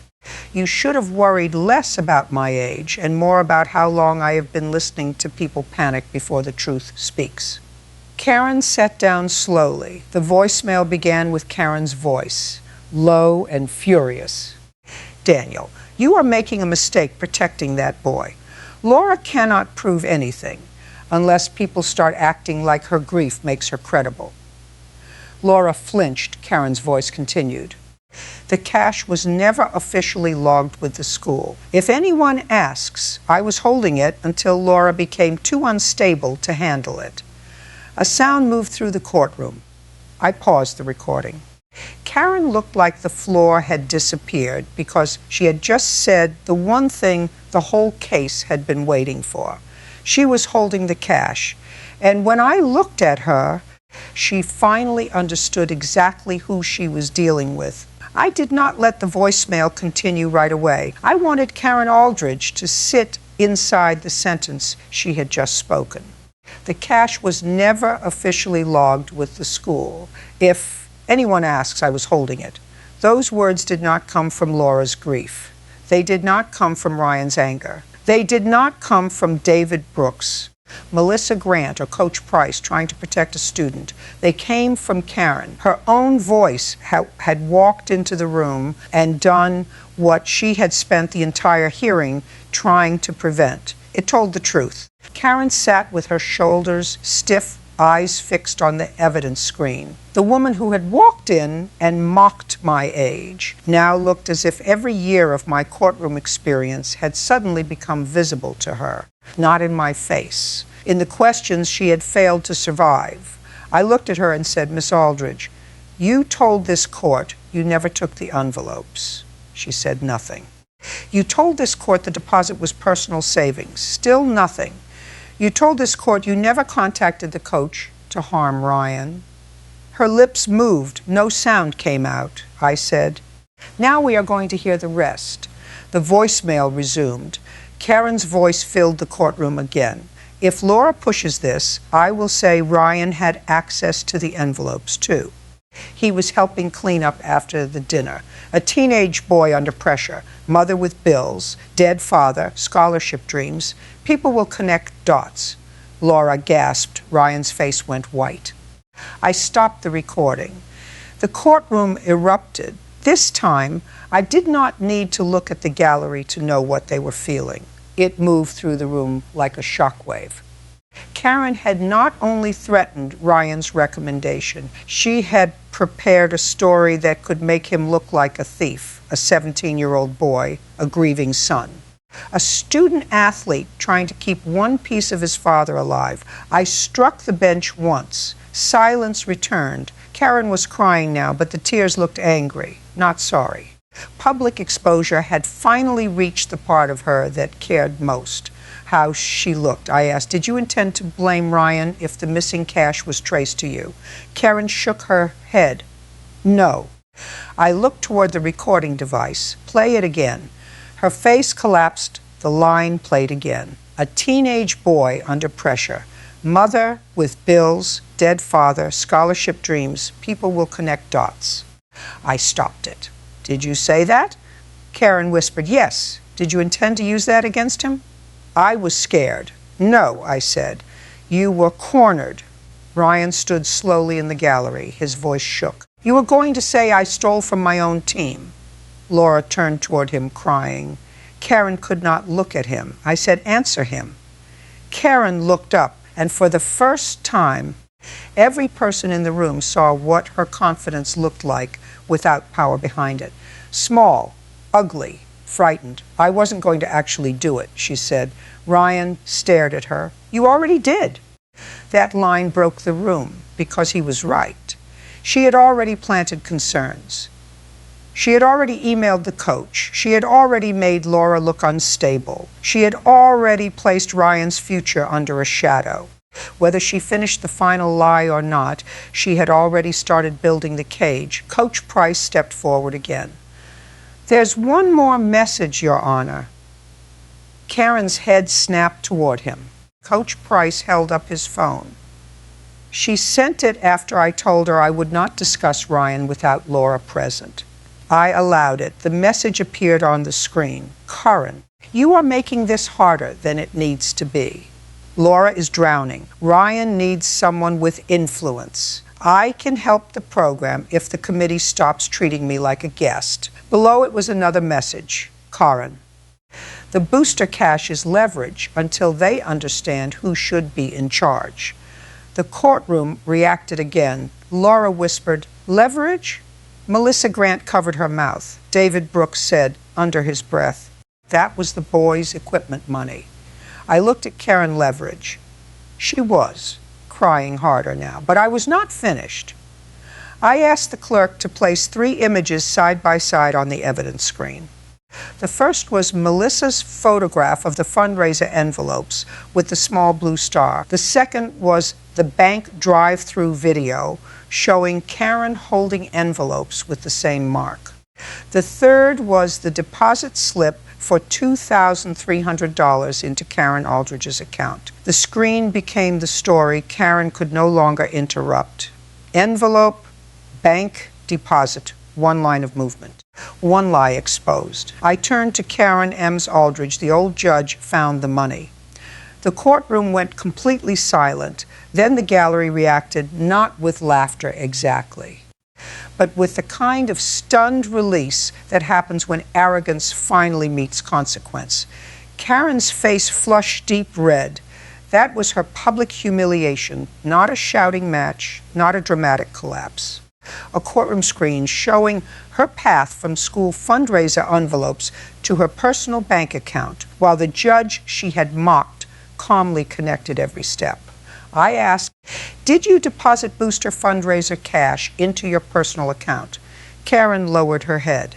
You should have worried less about my age and more about how long I have been listening to people panic before the truth speaks." Karen sat down slowly. The voicemail began with Karen's voice, low and furious. "Daniel, you are making a mistake protecting that boy. Laura cannot prove anything unless people start acting like her grief makes her credible." Laura flinched. Karen's voice continued. "The cash was never officially logged with the school. If anyone asks, I was holding it until Laura became too unstable to handle it." A sound moved through the courtroom. I paused the recording. Karen looked like the floor had disappeared because she had just said the one thing the whole case had been waiting for. She was holding the cash, and when I looked at her, she finally understood exactly who she was dealing with. I did not let the voicemail continue right away. I wanted Karen Aldridge to sit inside the sentence she had just spoken. The cash was never officially logged with the school. If anyone asks, I was holding it. Those words did not come from Laura's grief. They did not come from Ryan's anger. They did not come from David Brooks, Melissa Grant, or Coach Price trying to protect a student. They came from Karen. Her own voice had walked into the room and done what she had spent the entire hearing trying to prevent. It told the truth. Karen sat with her shoulders stiff, eyes fixed on the evidence screen. The woman who had walked in and mocked my age now looked as if every year of my courtroom experience had suddenly become visible to her. Not in my face. In the questions she had failed to survive. I looked at her and said, "Miss Aldridge, you told this court you never took the envelopes." She said nothing. "You told this court the deposit was personal savings." Still nothing. "You told this court you never contacted the coach to harm Ryan." Her lips moved. No sound came out. I said, "Now we are going to hear the rest." The voicemail resumed. Karen's voice filled the courtroom again. "If Laura pushes this, I will say Ryan had access to the envelopes too. He was helping clean up after the dinner. A teenage boy under pressure, mother with bills, dead father, scholarship dreams. People will connect dots." Laura gasped. Ryan's face went white. I stopped the recording. The courtroom erupted. This time, I did not need to look at the gallery to know what they were feeling. It moved through the room like a shockwave. Karen had not only threatened Ryan's recommendation, she had prepared a story that could make him look like a thief, a 17-year-old boy, a grieving son. A student athlete trying to keep one piece of his father alive. I struck the bench once. Silence returned. Karen was crying now, but the tears looked angry, not sorry. Public exposure had finally reached the part of her that cared most. how she looked. I asked, did you intend to blame Ryan if the missing cash was traced to you? Karen shook her head. No. I looked toward the recording device. Play it again. Her face collapsed. The line played again. A teenage boy under pressure. Mother with bills, dead father, scholarship dreams. People will connect dots. I stopped it. Did you say that? Karen whispered, yes. Did you intend to use that against him? I was scared. No, I said. You were cornered. Ryan stood slowly in the gallery. His voice shook. You were going to say I stole from my own team. Laura turned toward him, crying. Karen could not look at him. I said, answer him. Karen looked up, and for the first time, every person in the room saw what her confidence looked like without power behind it. Small, ugly, frightened. I wasn't going to actually do it, she said. Ryan stared at her. You already did. That line broke the room because he was right. She had already planted concerns. She had already emailed the coach. She had already made Laura look unstable. She had already placed Ryan's future under a shadow. Whether she finished the final lie or not, she had already started building the cage. Coach Price stepped forward again. There's one more message, Your Honor. Karen's head snapped toward him. Coach Price held up his phone. She sent it after I told her I would not discuss Ryan without Laura present. I allowed it. The message appeared on the screen. Current. You are making this harder than it needs to be. Laura is drowning. Ryan needs someone with influence. I can help the program if the committee stops treating me like a guest. Below it was another message. Karen. The booster cash is leverage until they understand who should be in charge. The courtroom reacted again. Laura whispered, leverage? Melissa Grant covered her mouth. David Brooks said, under his breath, that was the boys' equipment money. I looked at Karen Leverage. She was crying harder now, but I was not finished. I asked the clerk to place 3 images side by side on the evidence screen. The first was Melissa's photograph of the fundraiser envelopes with the small blue star. The second was the bank drive-through video showing Karen holding envelopes with the same mark. The third was the deposit slip for $2,300 into Karen Aldridge's account. The screen became the story Karen could no longer interrupt. Envelope, bank, deposit, one line of movement. One lie exposed. I turned to Karen Ems Aldridge. The old judge found the money. The courtroom went completely silent. Then the gallery reacted, not with laughter exactly, but with the kind of stunned release that happens when arrogance finally meets consequence. Karen's face flushed deep red. That was her public humiliation, not a shouting match, not a dramatic collapse. A courtroom screen showing her path from school fundraiser envelopes to her personal bank account, while the judge she had mocked calmly connected every step. I asked, did you deposit booster fundraiser cash into your personal account? Karen lowered her head.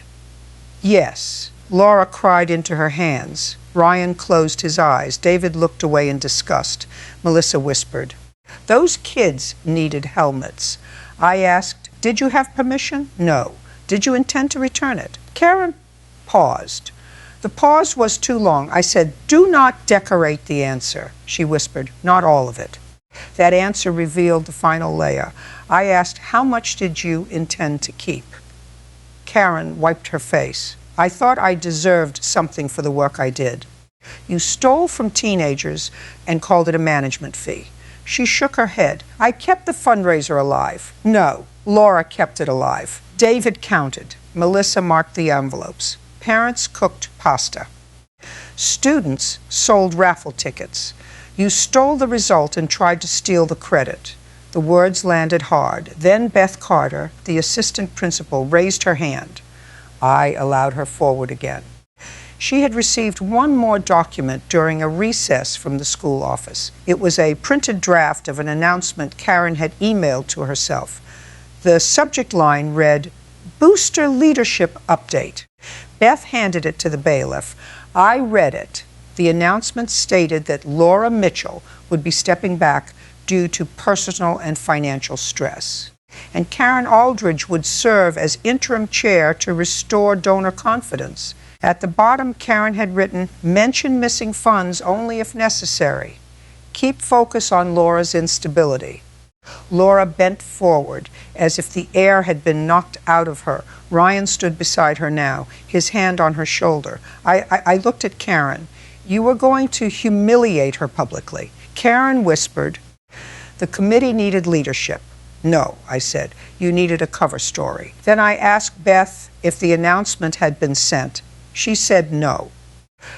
Yes. Laura cried into her hands. Ryan closed his eyes. David looked away in disgust. Melissa whispered, those kids needed helmets. I asked, did you have permission? No. Did you intend to return it? Karen paused. The pause was too long. I said, do not decorate the answer. She whispered, not all of it. That answer revealed the final layer. I asked, how much did you intend to keep? Karen wiped her face. I thought I deserved something for the work I did. You stole from teenagers and called it a management fee. She shook her head. I kept the fundraiser alive. No, Laura kept it alive. David counted. Melissa marked the envelopes. Parents cooked pasta. Students sold raffle tickets. You stole the result and tried to steal the credit. The words landed hard. Then Beth Carter, the assistant principal, raised her hand. I allowed her forward again. She had received one more document during a recess from the school office. It was a printed draft of an announcement Karen had emailed to herself. The subject line read, Booster Leadership Update. Beth handed it to the bailiff. I read it. The announcement stated that Laura Mitchell would be stepping back due to personal and financial stress, and Karen Aldridge would serve as interim chair to restore donor confidence. At the bottom, Karen had written, "Mention missing funds only if necessary. Keep focus on Laura's instability." Laura bent forward, as if the air had been knocked out of her. Ryan stood beside her now, his hand on her shoulder. I looked at Karen. "You were going to humiliate her publicly." Karen whispered, "The committee needed leadership." "No," I said, "you needed a cover story." Then I asked Beth if the announcement had been sent. She said no.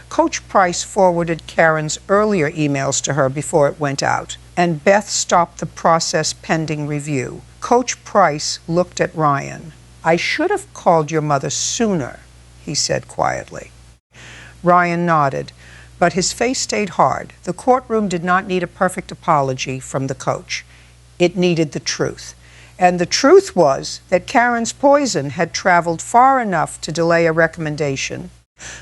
Coach Price forwarded Karen's earlier emails to her before it went out, and Beth stopped the process pending review. Coach Price looked at Ryan. "I should have called your mother sooner," he said quietly. Ryan nodded, but his face stayed hard. The courtroom did not need a perfect apology from the coach. It needed the truth. And the truth was that Karen's poison had traveled far enough to delay a recommendation,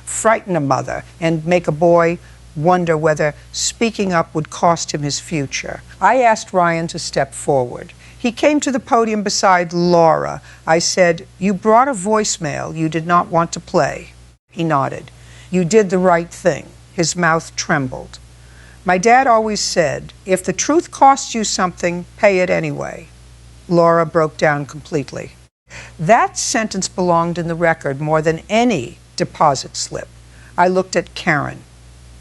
frighten a mother, and make a boy wonder whether speaking up would cost him his future. I asked Ryan to step forward. He came to the podium beside Laura. I said, "You brought a voicemail you did not want to play." He nodded. "You did the right thing." His mouth trembled. "My dad always said, if the truth costs you something, pay it anyway." Laura broke down completely. That sentence belonged in the record more than any deposit slip. I looked at Karen.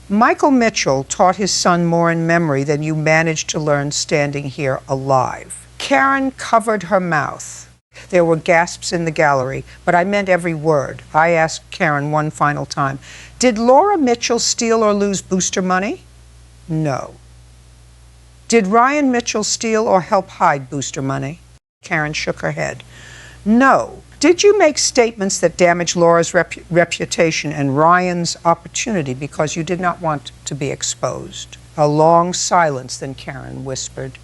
"Michael Mitchell taught his son more in memory than you managed to learn standing here alive." Karen covered her mouth. There were gasps in the gallery, but I meant every word. I asked Karen one final time, "Did Laura Mitchell steal or lose booster money?" "No." "Did Ryan Mitchell steal or help hide booster money?" Karen shook her head. "No." "Did you make statements that damaged Laura's reputation and Ryan's opportunity because you did not want to be exposed?" A long silence, then Karen whispered,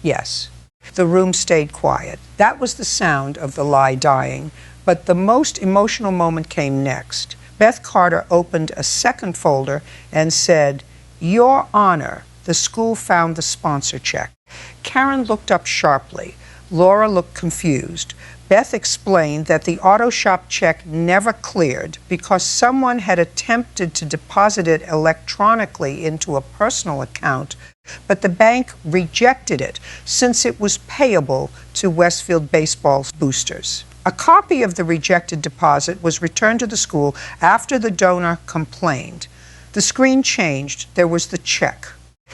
"Yes." The room stayed quiet. That was the sound of the lie dying, but the most emotional moment came next. Beth Carter opened a second folder and said, "Your Honor, the school found the sponsor check." Karen looked up sharply. Laura looked confused. Beth explained that the auto shop check never cleared because someone had attempted to deposit it electronically into a personal account, but the bank rejected it since it was payable to Westfield Baseball's boosters. A copy of the rejected deposit was returned to the school after the donor complained. The screen changed. There was the check,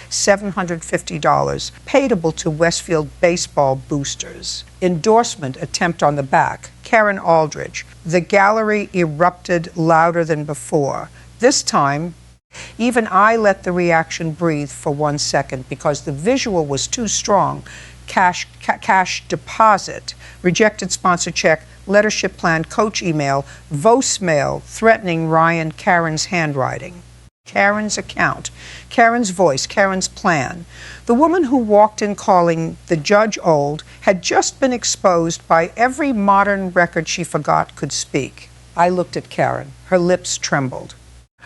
$750, payable to Westfield Baseball boosters. Endorsement attempt on the back, Karen Aldridge. The gallery erupted louder than before. This time, even I let the reaction breathe for 1 second because the visual was too strong. Cash deposit, rejected sponsor check, lettership plan, coach email, voicemail threatening Ryan, Karen's handwriting. Karen's account, Karen's voice, Karen's plan. The woman who walked in calling the judge old had just been exposed by every modern record she forgot could speak. I looked at Karen. Her lips trembled.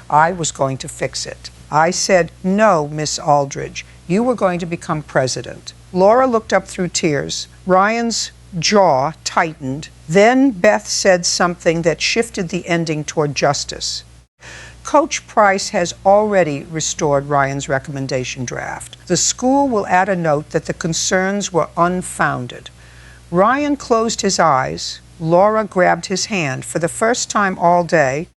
I was going to fix it. I said, "No, Miss Aldridge, you were going to become president." Laura looked up through tears. Ryan's jaw tightened. Then Beth said something that shifted the ending toward justice. Coach Price has already restored Ryan's recommendation draft. The school will add a note that the concerns were unfounded. Ryan closed his eyes. Laura grabbed his hand. For the first time all day,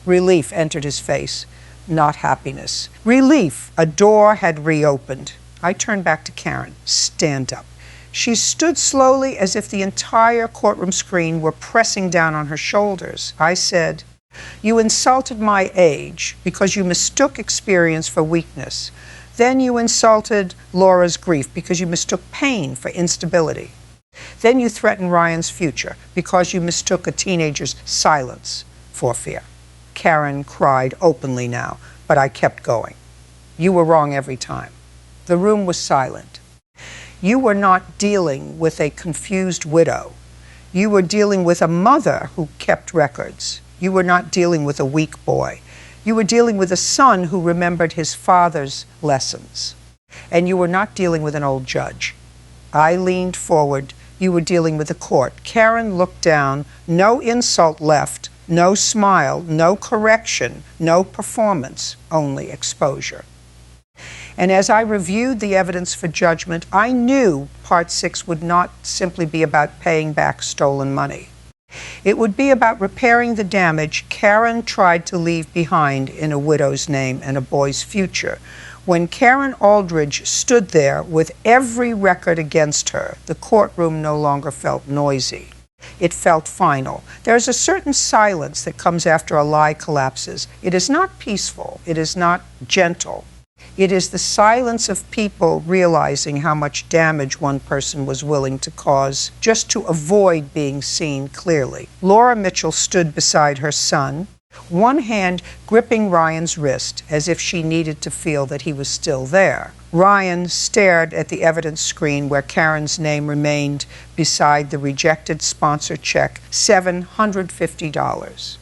relief entered his face, not happiness. Relief. A door had reopened. I turned back to Karen. "Stand up." She stood slowly as if the entire courtroom screen were pressing down on her shoulders. I said, "You insulted my age because you mistook experience for weakness. Then you insulted Laura's grief because you mistook pain for instability. Then you threatened Ryan's future because you mistook a teenager's silence for fear." Karen cried openly now, but I kept going. "You were wrong every time." The room was silent. You were not dealing with a confused widow. You were dealing with a mother who kept records. You were not dealing with a weak boy. You were dealing with a son who remembered his father's lessons. And you were not dealing with an old judge. I leaned forward. You were dealing with the court. Karen looked down. No insult left. No smile. No correction. No performance. Only exposure. And as I reviewed the evidence for judgment, I knew Part 6 would not simply be about paying back stolen money. It would be about repairing the damage Karen tried to leave behind in a widow's name and a boy's future. When Karen Aldridge stood there with every record against her, the courtroom no longer felt noisy. It felt final. There is a certain silence that comes after a lie collapses. It is not peaceful. It is not gentle. It is the silence of people realizing how much damage one person was willing to cause just to avoid being seen clearly. Laura Mitchell stood beside her son, one hand gripping Ryan's wrist as if she needed to feel that he was still there. Ryan stared at the evidence screen where Karen's name remained beside the rejected sponsor check, $750.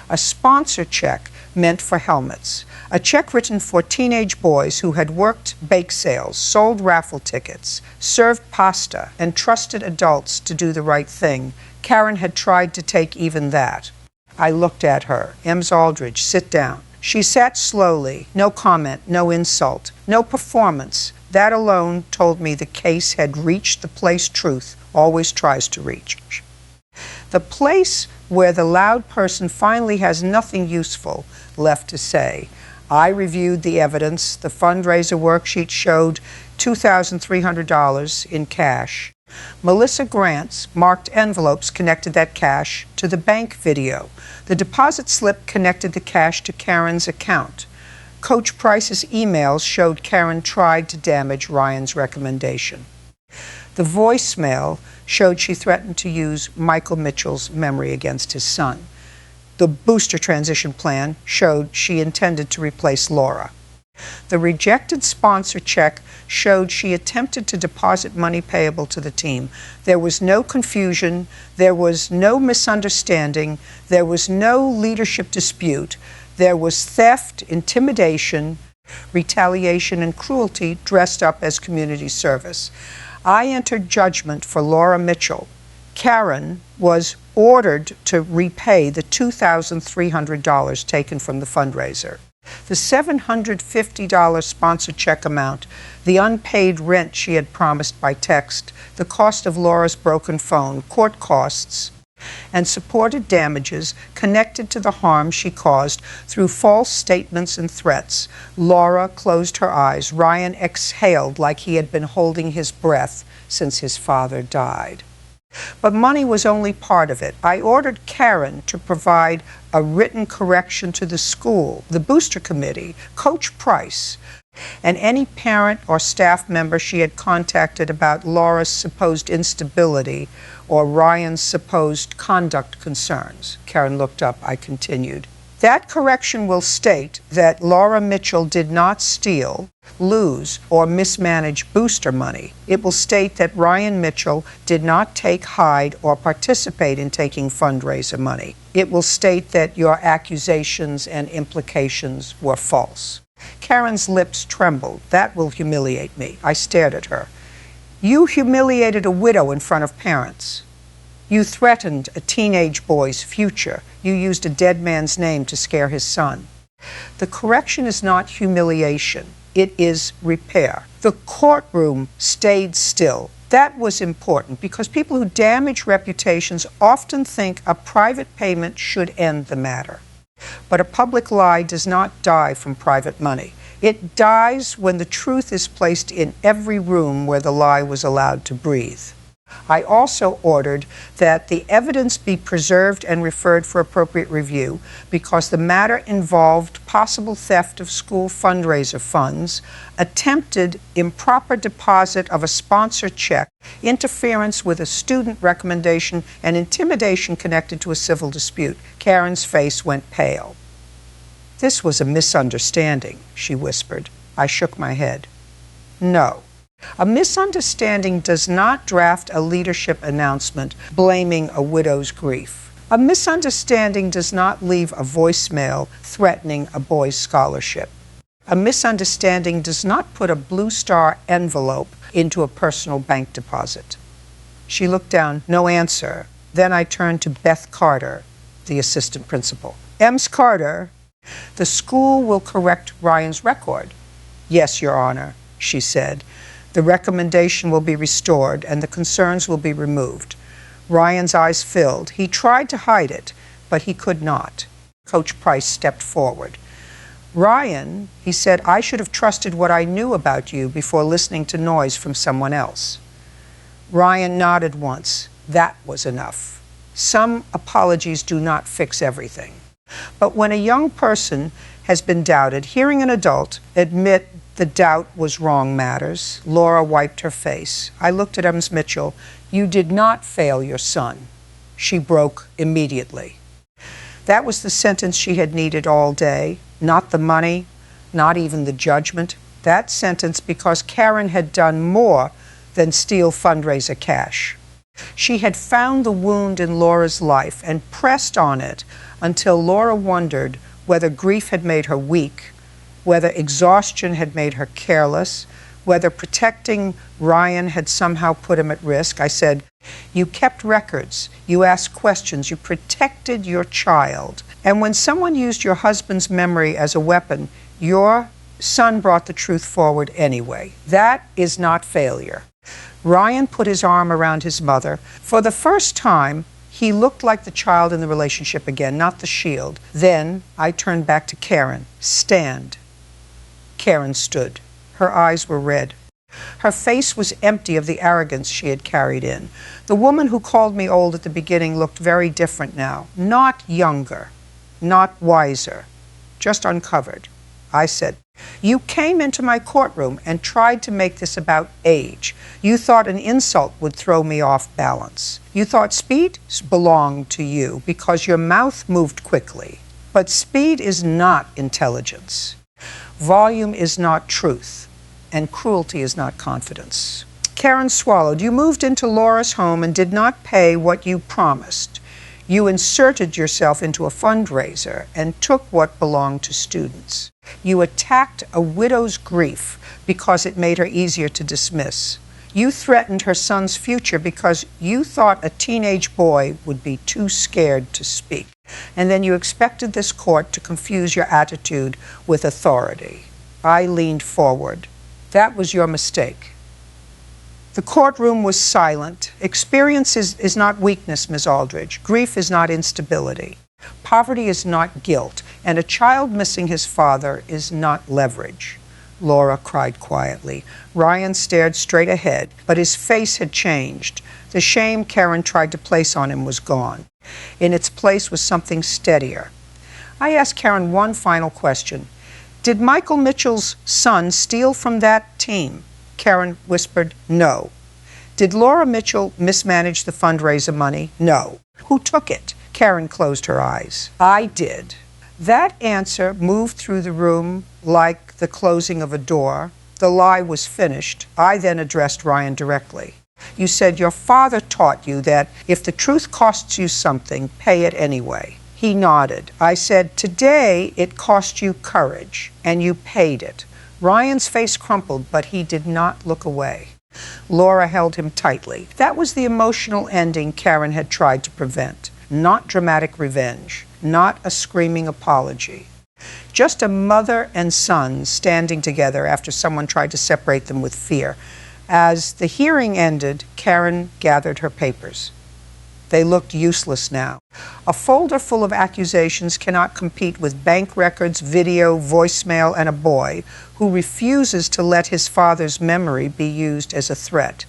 A sponsor check meant for helmets, a check written for teenage boys who had worked bake sales, sold raffle tickets, served pasta, and trusted adults to do the right thing. Karen had tried to take even that. I looked at her. Ems Aldridge, sit down. She sat slowly, no comment, no insult, no performance. That alone told me the case had reached the place truth always tries to reach. The place where the loud person finally has nothing useful left to say. I reviewed the evidence. The fundraiser worksheet showed $2,300 in cash. Melissa Grant's marked envelopes connected that cash to the bank video. The deposit slip connected the cash to Karen's account. Coach Price's emails showed Karen tried to damage Ryan's recommendation. The voicemail showed she threatened to use Michael Mitchell's memory against his son. The booster transition plan showed she intended to replace Laura. The rejected sponsor check showed she attempted to deposit money payable to the team. There was no confusion, there was no misunderstanding, there was no leadership dispute. There was theft, intimidation, retaliation, and cruelty dressed up as community service. I entered judgment for Laura Mitchell. Karen was ordered to repay the $2,300 taken from the fundraiser. The $750 sponsor check amount, the unpaid rent she had promised by text, the cost of Laura's broken phone, court costs, and supported damages connected to the harm she caused through false statements and threats. Laura closed her eyes. Ryan exhaled like he had been holding his breath since his father died. But money was only part of it. I ordered Karen to provide a written correction to the school, the booster committee, Coach Price, and any parent or staff member she had contacted about Laura's supposed instability or Ryan's supposed conduct concerns. Karen looked up. I continued. That correction will state that Laura Mitchell did not steal, lose, or mismanage booster money. It will state that Ryan Mitchell did not take, hide, or participate in taking fundraiser money. It will state that your accusations and implications were false. Karen's lips trembled. That will humiliate me. I stared at her. You humiliated a widow in front of parents. You threatened a teenage boy's future. You used a dead man's name to scare his son. The correction is not humiliation. It is repair. The courtroom stayed still. That was important because people who damage reputations often think a private payment should end the matter. But a public lie does not die from private money. It dies when the truth is placed in every room where the lie was allowed to breathe. I also ordered that the evidence be preserved and referred for appropriate review because the matter involved possible theft of school fundraiser funds, attempted improper deposit of a sponsor check, interference with a student recommendation, and intimidation connected to a civil dispute. Karen's face went pale. This was a misunderstanding, she whispered. I shook my head. No. A misunderstanding does not draft a leadership announcement blaming a widow's grief. A misunderstanding does not leave a voicemail threatening a boy's scholarship. A misunderstanding does not put a Blue Star envelope into a personal bank deposit. She looked down, no answer. Then I turned to Beth Carter, the assistant principal. Ms. Carter, the school will correct Ryan's record. Yes, Your Honor, she said. The recommendation will be restored and the concerns will be removed. Ryan's eyes filled. He tried to hide it, but he could not. Coach Price stepped forward. Ryan, he said, I should have trusted what I knew about you before listening to noise from someone else. Ryan nodded once. That was enough. Some apologies do not fix everything. But when a young person has been doubted, hearing an adult admit the doubt was wrong matters. Laura wiped her face. I looked at Ms. Mitchell. You did not fail your son. She broke immediately. That was the sentence she had needed all day. Not the money, not even the judgment. That sentence because Karen had done more than steal fundraiser cash. She had found the wound in Laura's life and pressed on it until Laura wondered whether grief had made her weak, whether exhaustion had made her careless, whether protecting Ryan had somehow put him at risk. I said, you kept records, you asked questions, you protected your child. And when someone used your husband's memory as a weapon, your son brought the truth forward anyway. That is not failure. Ryan put his arm around his mother. For the first time, he looked like the child in the relationship again, not the shield. Then I turned back to Karen. Stand. Karen stood. Her eyes were red. Her face was empty of the arrogance she had carried in. The woman who called me old at the beginning looked very different now. Not younger, not wiser, just uncovered. I said, you came into my courtroom and tried to make this about age. You thought an insult would throw me off balance. You thought speed belonged to you because your mouth moved quickly. But speed is not intelligence. Volume is not truth, and cruelty is not confidence. Karen swallowed. You moved into Laura's home and did not pay what you promised. You inserted yourself into a fundraiser and took what belonged to students. You attacked a widow's grief because it made her easier to dismiss. You threatened her son's future because you thought a teenage boy would be too scared to speak. And then you expected this court to confuse your attitude with authority. I leaned forward. That was your mistake. The courtroom was silent. Experience is not weakness, Ms. Aldridge. Grief is not instability. Poverty is not guilt. And a child missing his father is not leverage. Laura cried quietly. Ryan stared straight ahead, but his face had changed. The shame Karen tried to place on him was gone. In its place was something steadier. I asked Karen one final question. Did Michael Mitchell's son steal from that team? Karen whispered, no. Did Laura Mitchell mismanage the fundraiser money? No. Who took it? Karen closed her eyes. I did. That answer moved through the room like the closing of a door. The lie was finished. I then addressed Ryan directly. You said your father taught you that if the truth costs you something, pay it anyway. He nodded. I said, today it cost you courage, and you paid it. Ryan's face crumpled, but he did not look away. Laura held him tightly. That was the emotional ending Karen had tried to prevent. Not dramatic revenge, not a screaming apology. Just a mother and son standing together after someone tried to separate them with fear. As the hearing ended, Karen gathered her papers. They looked useless now. A folder full of accusations cannot compete with bank records, video, voicemail, and a boy who refuses to let his father's memory be used as a threat.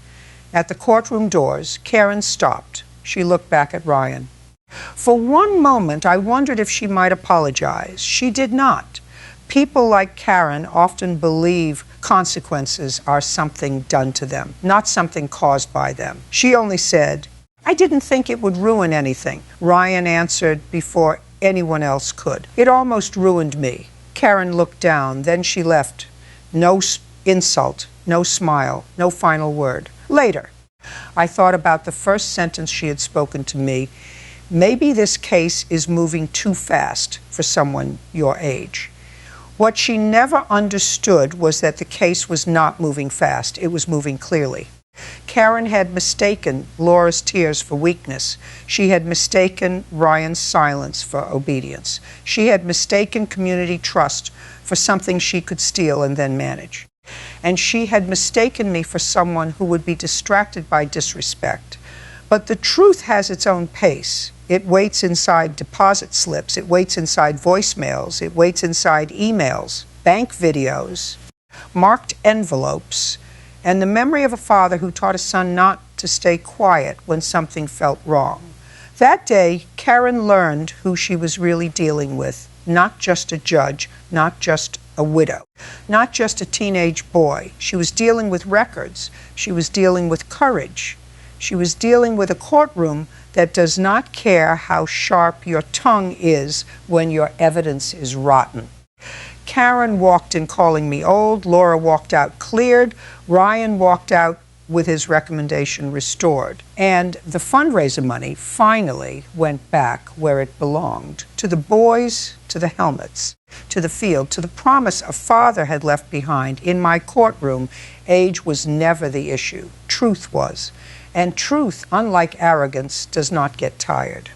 At the courtroom doors, Karen stopped. She looked back at Ryan. For one moment, I wondered if she might apologize. She did not. People like Karen often believe consequences are something done to them, not something caused by them. She only said, I didn't think it would ruin anything. Ryan answered before anyone else could. It almost ruined me. Karen looked down, then she left. No insult, no smile, no final word. Later, I thought about the first sentence she had spoken to me. Maybe this case is moving too fast for someone your age. What she never understood was that the case was not moving fast, it was moving clearly. Karen had mistaken Laura's tears for weakness. She had mistaken Ryan's silence for obedience. She had mistaken community trust for something she could steal and then manage. And she had mistaken me for someone who would be distracted by disrespect. But the truth has its own pace. It waits inside deposit slips. It waits inside voicemails. It waits inside emails, bank videos, marked envelopes, and the memory of a father who taught a son not to stay quiet when something felt wrong. That day, Karen learned who she was really dealing with, not just a judge, not just a widow, not just a teenage boy. She was dealing with records. She was dealing with courage. She was dealing with a courtroom that does not care how sharp your tongue is when your evidence is rotten. Karen walked in calling me old, Laura walked out cleared, Ryan walked out with his recommendation restored. And the fundraiser money finally went back where it belonged, to the boys, to the helmets, to the field, to the promise a father had left behind. In my courtroom, age was never the issue. Truth was. And truth, unlike arrogance, does not get tired.